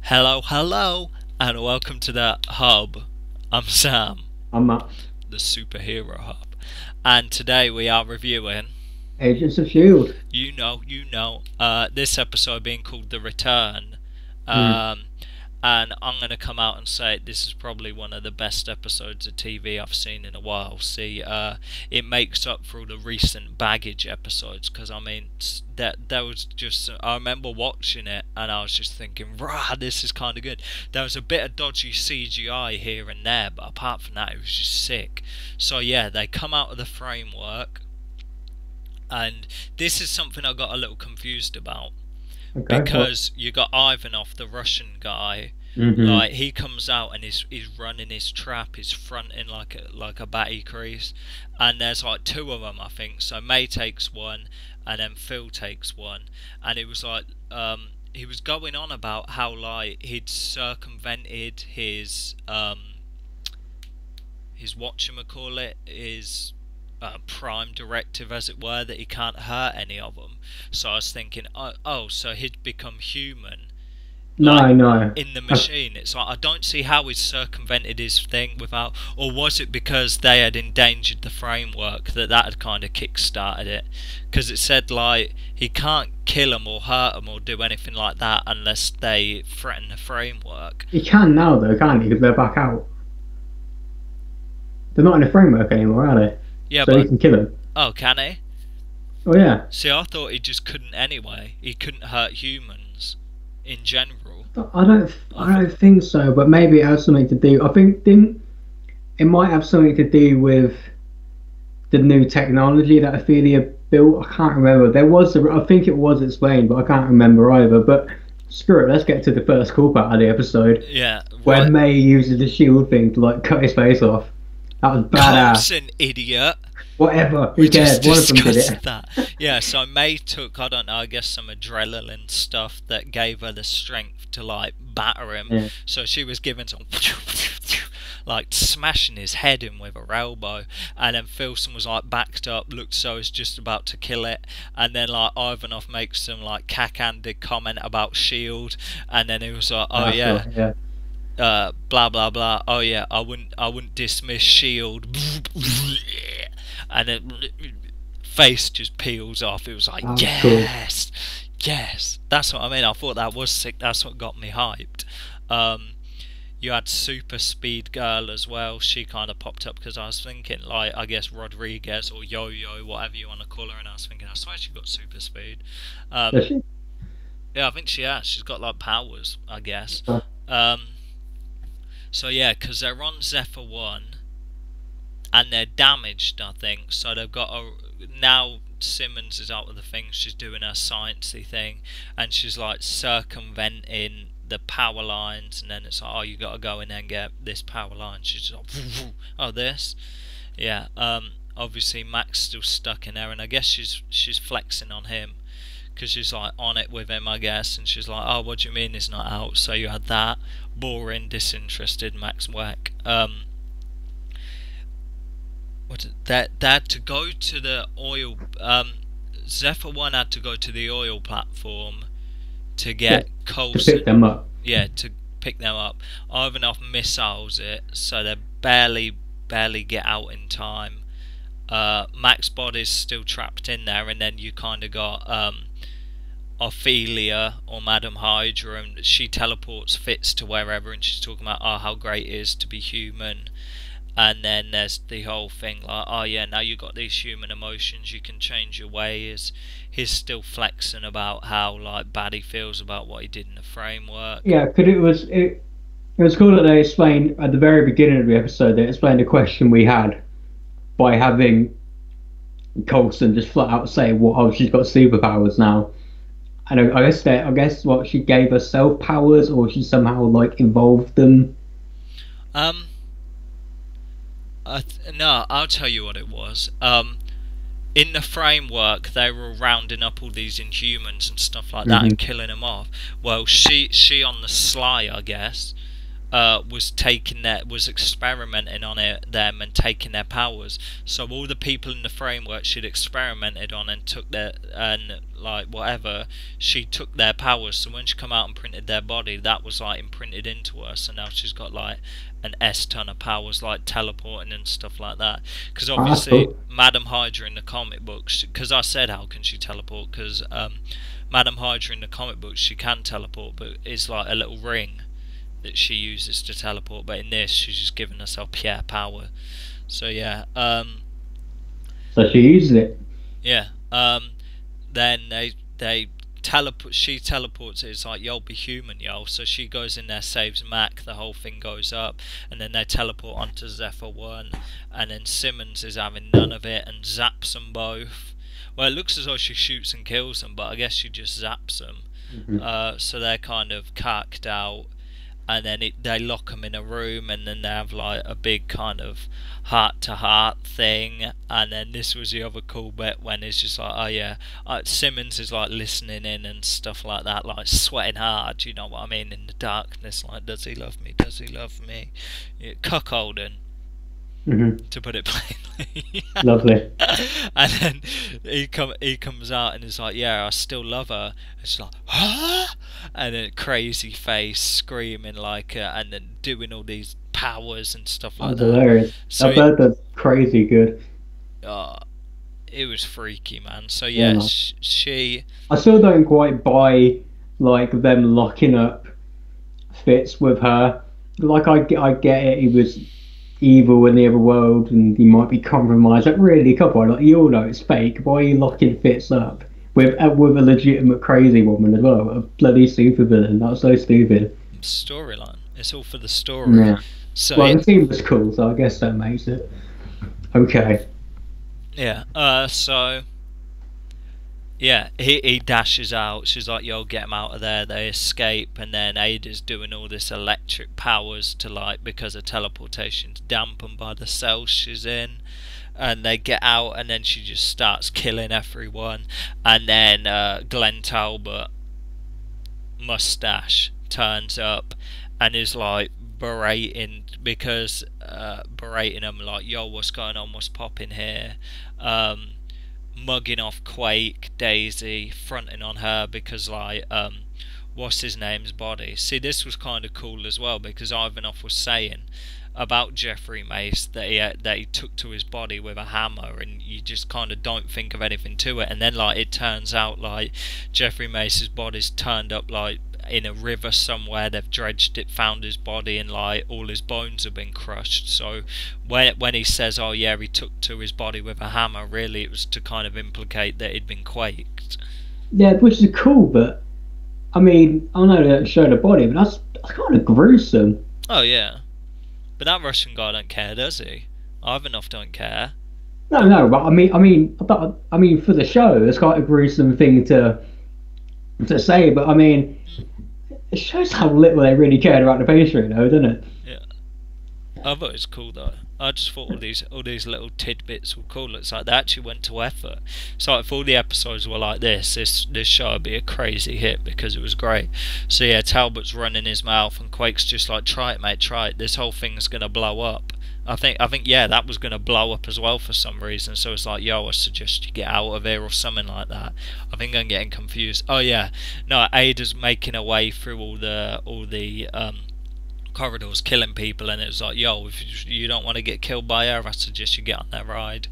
Hello, hello, and welcome to the Hub. I'm Sam, I'm Mack. the superhero hub, and today we are reviewing, Agents of S.H.I.E.L.D. this episode being called The Return. Mm. Um, and I'm going to come out and say this is probably one of the best episodes of TV I've seen in a while. See, it makes up for all the recent baggage episodes, because I mean, that was just, I remember watching it and I was just thinking, rah, this is kind of good. There was a bit of dodgy CGI here and there, but apart from that, it was just sick. So yeah, they come out of the framework, and this is something I got a little confused about, Okay. because you got Ivanov, the Russian guy. Mm-hmm. Like, he comes out and he's running his trap, he's fronting like a batty crease, and there's like two of them, I think. So May takes one, and then Phil takes one, and it was like he was going on about how like he'd circumvented his whatchamacallit, his prime directive, as it were, that he can't hurt any of them. So I was thinking, oh, so he'd become human, like, No, no. in the machine. It's like, I don't see how he circumvented his thing without, or was it because they had endangered the framework that had kind of kick-started it? Because it said like he can't kill them or hurt them or do anything like that unless they threaten the framework. You can now, though, can't you? Because they're back out. They're not in the framework anymore, are they? Yeah, So you but can kill them. oh, can he? Oh, yeah. See, I thought he just couldn't anyway. He couldn't hurt humans in general. I don't think so, but maybe it has something to do. I think didn't it might have something to do with the new technology that Ophelia built. I can't remember. I think it was explained, but I can't remember either. But screw it. Let's get to the first cool part of the episode Yeah, where right. May uses the shield thing to like cut his face off. That was badass. Coulson, idiot. Whatever. Who We cares? just One of them did discussed it. that. Yeah, so May took, I don't know, I guess some adrenaline stuff that gave her the strength to, like, batter him. Yeah. So she was given some, like, smashing his head in with her elbow. And then Filson was, like, backed up, looked so he's just about to kill it. And then, like, Ivanov makes some, like, cack-handed comment about S.H.I.E.L.D. And then he was like, oh, yeah. Right, yeah. Blah blah blah. Oh yeah, I wouldn't dismiss Shield. And then face just peels off. It was like, That was cool. yes, yes. That's what I mean. I thought that was sick. That's what got me hyped. You had Super Speed Girl as well. She kind of popped up because I was thinking, like, I guess Rodriguez or Yo-Yo, whatever you want to call her, and I was thinking, I swear she got super speed. Does she? Yeah, I think she has. She's got like powers, I guess. Uh, So yeah, because they're on Zephyr One and they're damaged, I think. So they've got a, now Simmons is out of the thing. She's doing her sciencey thing, and she's like circumventing the power lines. And then it's like, oh, you got to go in there and get this power line. She's like, oh, this, yeah. Obviously Mack's still stuck in there, and I guess she's flexing on him, because she's like on it with him, I guess, and she's like, oh, what do you mean he's not out? So you had that boring, disinterested Max Weck. They had to go to the oil, Zephyr One had to go to the oil platform to get to Coulson. pick them up. Yeah, to pick them up. Ivanov missiles it, so they barely get out in time. Mack's body's still trapped in there, and then you kind of got Ophelia, or Madam Hydra, and she teleports Fitz to wherever, and she's talking about, oh, how great it is to be human. And then there's the whole thing like, oh yeah, now you got these human emotions, you can change your ways. He's still flexing about how like bad he feels about what he did in the framework. Yeah, because it was cool that they explained at the very beginning of the episode. They explained the question we had by having Coulson just flat out say, "Well, oh, she's got superpowers now." And I guess what she gave herself powers, or she somehow like evolved them. Um, no, I'll tell you what it was. In the framework, they were rounding up all these Inhumans and stuff like that, and killing them off. Well, she on the sly, I guess, was experimenting on them and taking their powers. So all the people in the framework she'd experimented on and took their and like whatever, she took their powers. So when she come out and printed their body, that was like imprinted into her. So now she's got like an S ton of powers, like teleporting and stuff like that. Because Oh, that's obviously, cool. Madam Hydra in the comic books. Because I said how can she teleport? Because Madam Hydra in the comic books she can teleport, but it's like a little ring that she uses to teleport, but in this she's just giving herself pure power. So yeah, So she uses it. yeah. Then they teleport. She teleports. It's like you'll be human, yo. So she goes in there, saves Mack. The whole thing goes up, and then they teleport onto Zephyr One, and then Simmons is having none of it and zaps them both. Well, it looks as though she shoots and kills them, but I guess she just zaps them. So they're kind of cacked out, and then they lock them in a room, and then they have like a big kind of heart-to-heart thing. And then this was the other cool bit when it's just like, oh yeah, Simmons is like listening in and stuff like that, like sweating hard, you know what I mean, in the darkness, like, does he love me, does he love me, yeah, cuckolding, to put it plainly. Lovely. And then he comes out and is like, yeah, I still love her. And she's like, huh? And then crazy face screaming like, and then doing all these powers and stuff like That's that. hilarious. So I bet that's crazy good. it was freaky, man. So Yeah, yeah, man. she I still don't quite buy like them locking up Fitz with her. Like I get it. He was evil in the other world, and he might be compromised. Like really, come on, like you all know it's fake. Why are you locking Fitz up with a legitimate crazy woman as well? A bloody supervillain. That's so stupid. storyline. It's all for the story. Yeah. So Well, yeah, the scene was cool, so I guess that makes it okay. yeah. So yeah, he dashes out. She's like, "Yo, get him out of there." They escape, and then Ada's doing all this electric powers to like because of teleportation's dampened by the cell she's in. And they get out, and then she just starts killing everyone. And then Glenn Talbot, mustache, turns up and is like berating them like, "Yo, what's going on? What's popping here?" Mugging off Quake, Daisy, fronting on her because like what's his name's body. See, this was kind of cool as well because Ivanov was saying about Jeffrey Mace that he took to his body with a hammer, and you just kind of don't think of anything to it, and then like it turns out like Jeffrey Mace's body's turned up like in a river somewhere. They've dredged it, found his body, and like all his bones have been crushed. So when he says, "Oh yeah, he took to his body with a hammer," really it was to kind of implicate that he'd been quaked. Yeah, which is cool, but I mean, I know they don't show the body, but that's kind of gruesome. Oh yeah, but that Russian guy don't care, does he? Ivanov don't care. No, no, but I mean, for the show, it's quite a gruesome thing to say, but I mean, it shows how little they really cared about the pastry, though, doesn't it? Yeah. I thought it was cool though. I just thought all these little tidbits were cool. It's like they actually went to effort. So if all the episodes were like this show would be a crazy hit because it was great. So yeah, Talbot's running his mouth and Quake's just like, "Try it, mate, try it. This whole thing's gonna blow up." I think yeah, that was gonna blow up as well for some reason. So it's like, "Yo, I suggest you get out of here" or something like that. I think I'm getting confused. Oh yeah, no, Ada's making her way through all the corridors killing people, and it was like, "Yo, if you don't want to get killed by her, I suggest you get on that ride."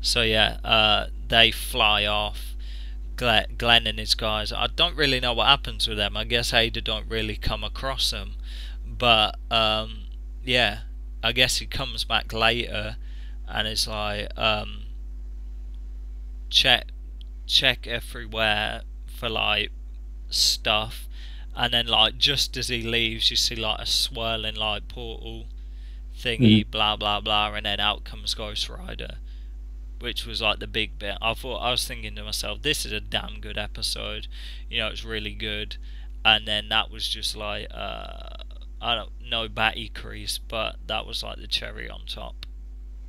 So yeah, they fly off. Glenn and his guys, I don't really know what happens with them. I guess Ada don't really come across them, but yeah, I guess he comes back later and it's like, check everywhere for like stuff, and then like just as he leaves you see like a swirling like portal thingy, Mhm. blah blah blah, and then out comes Ghost Rider, which was like the big bit. I was thinking to myself, this is a damn good episode, it's really good. And then that was just like I don't know, batty crease, but that was like the cherry on top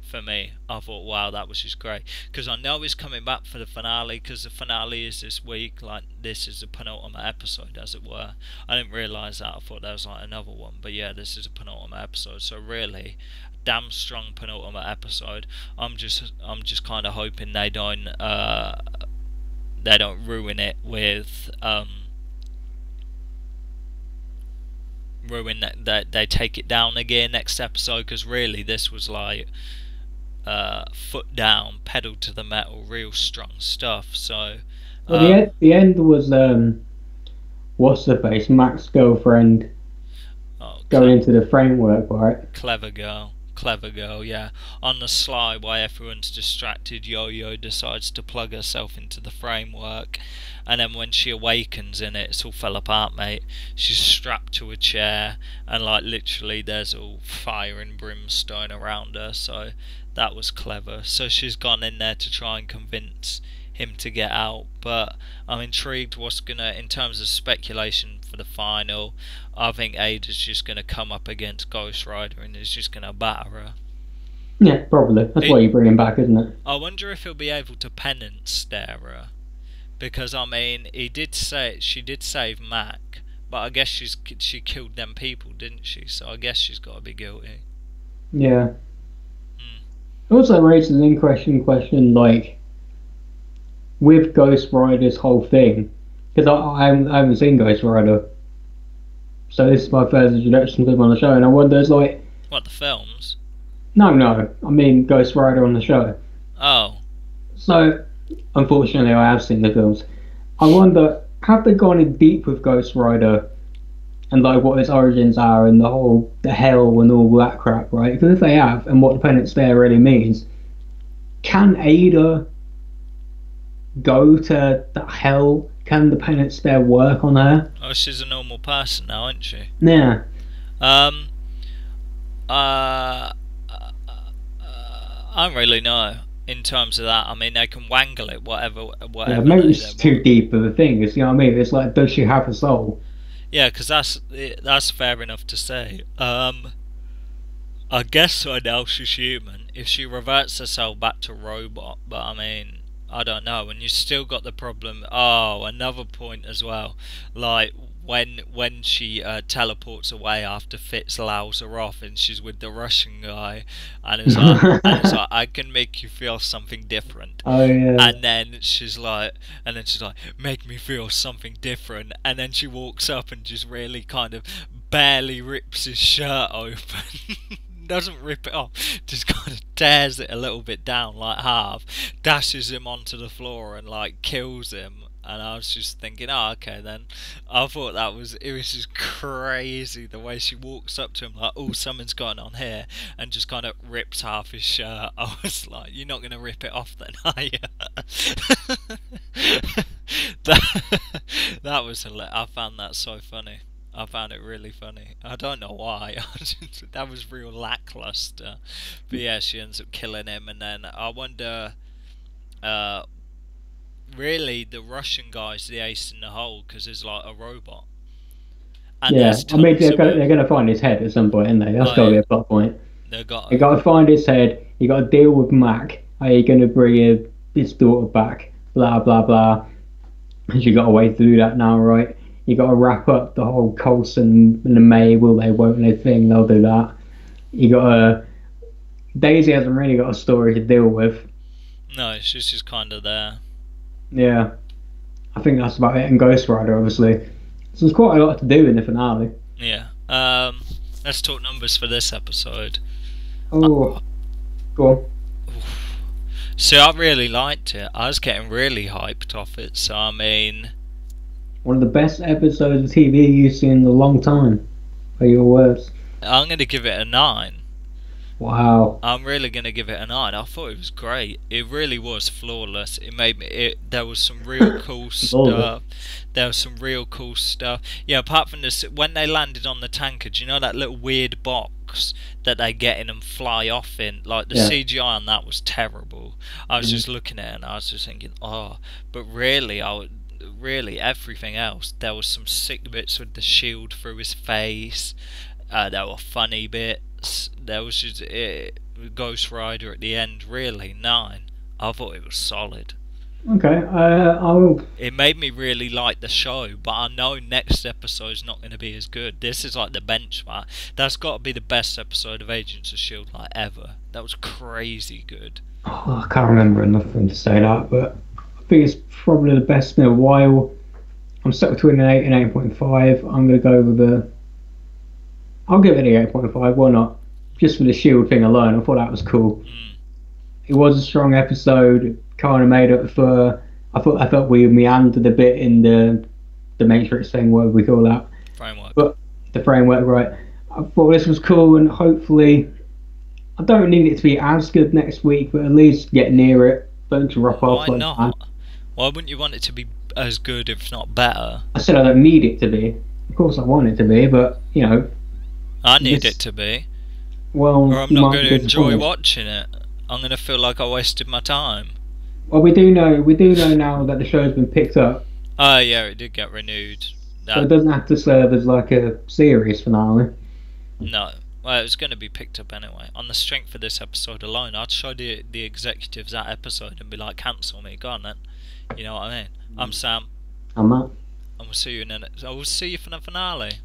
for me. I thought, wow, that was just great. Because I know he's coming back for the finale, because the finale is this week. Like, this is the penultimate episode, as it were. I didn't realise that. I thought there was like another one. But yeah, this is a penultimate episode. So really, damn strong penultimate episode. I'm just kind of hoping they don't ruin it with ruin that they take it down again next episode, because really this was like foot down, pedal to the metal, real strong stuff. So well, the end was what's the face, Mack's girlfriend going into the framework, right? Clever girl, yeah. On the sly, while everyone's distracted, Yo-Yo decides to plug herself into the framework, and then when she awakens in it, it's all fell apart, mate. She's strapped to a chair, and like literally there's all fire and brimstone around her, so that was clever. So she's gone in there to try and convince him to get out, but I'm intrigued what's gonna, in terms of speculation for the final. I think Ada's just gonna come up against Ghost Rider and is just gonna batter her. Yeah, probably. That's why you bring him back, isn't it? I wonder if he'll be able to penance stare her, because I mean, she did save Mack, but I guess she killed them people, didn't she? So I guess she's got to be guilty. Yeah. It also raises an interesting question, like, with Ghost Rider's whole thing, because I haven't seen Ghost Rider, so this is my first introduction to him on the show, and I wonder, it's like... What, the films? No, I mean Ghost Rider on the show. Oh. So, unfortunately, I have seen the films. I wonder, have they gone in deep with Ghost Rider, and like what his origins are, and the hell and all that crap, right? Because if they have, and what the penance there really means, can Ada go to the hell? Can the penance there work on her? Oh, she's a normal person now, isn't she? Yeah. I don't really know in terms of that. I mean, they can wangle it, whatever. Yeah, maybe it's too deep of a thing. You know what I mean? It's like, does she have a soul? Yeah, because that's fair enough to say. I guess so. Now she's human. If she reverts herself back to robot, but I mean, I don't know. And you still got the problem. Oh, another point as well. Like when she teleports away after Fitz allows her off, and she's with the Russian guy, and it's like, I can make you feel something different. Oh yeah. And then she's like, make me feel something different. And then she walks up and just really kind of barely rips his shirt open. Doesn't rip it off, just kind of tears it a little bit down, like half, dashes him onto the floor and like kills him. And I was just thinking, oh, okay then. I thought it was just crazy the way she walks up to him like, oh, something's going on here, and just kind of rips half his shirt. I was like, you're not going to rip it off then, are you? that was hilarious. I found that so funny. I found it really funny. I don't know why. That was real lackluster. But yeah, she ends up killing him, and then I wonder... really, the Russian guy's the ace in the hole because he's like a robot. And yeah, I mean they're going to find his head at some point, isn't they? That's got to be a plot point. They got to find his head. You got to deal with Mack. Are you going to bring his daughter back? Blah blah blah. And you got to wait to do that now, right? You got to wrap up the whole Coulson and May. Will they? Won't they? Thing. They'll do that. You got to. Daisy hasn't really got a story to deal with. No, she's just kind of there. Yeah, I think that's about it. And Ghost Rider, obviously. So there's quite a lot to do in the finale. Yeah. Let's talk numbers for this episode. Oh, go on. See, I really liked it. I was getting really hyped off it. So, I mean... One of the best episodes of TV you've seen in a long time. By your words. I'm going to give it a 9. Wow. I'm really going to give it a 9. I thought it was great. It really was flawless. It made me... There was some real cool stuff. There was some real cool stuff. Yeah, apart from this, when they landed on the tanker, do you know that little weird box that they get in and fly off in? Like, the CGI on that was terrible. I was just looking at it and I was just thinking, oh. But really, really everything else. There was some sick bits with the shield through his face. There were funny bits. there was just Ghost Rider at the end. Really 9. I thought it was solid. Okay, I'll. It made me really like the show, but I know next episode's not going to be as good. This is like the benchmark. That's got to be the best episode of Agents of S.H.I.E.L.D. like ever. That was crazy good. Oh, I can't remember enough for him to say that, but I think it's probably the best in a while. I'm stuck between an 8 and 8.5. I'm going to go with a. I'll give it an 8.5. Why not? Just for the Shield thing alone, I thought that was cool. It was a strong episode. Kind of made up for. I felt we meandered a bit in the Matrix thing, whatever we call that. Framework. But the framework, right? I thought this was cool, and hopefully, I don't need it to be as good next week, but at least get near it. Don't drop off. Why not? Why wouldn't you want it to be as good, if not better? I said I don't need it to be. Of course, I want it to be, but I need it to be. Well, or I'm not going to enjoy watching it. I'm going to feel like I wasted my time. Well, we do know now that the show's been picked up. Oh yeah, it did get renewed. So it doesn't have to serve as like a series finale. No. Well, it was going to be picked up anyway. On the strength of this episode alone, I'd show the executives that episode and be like, cancel me, go on then. You know what I mean? I'm Sam. I'm Matt. And we'll see you in the next. I will see you for the finale.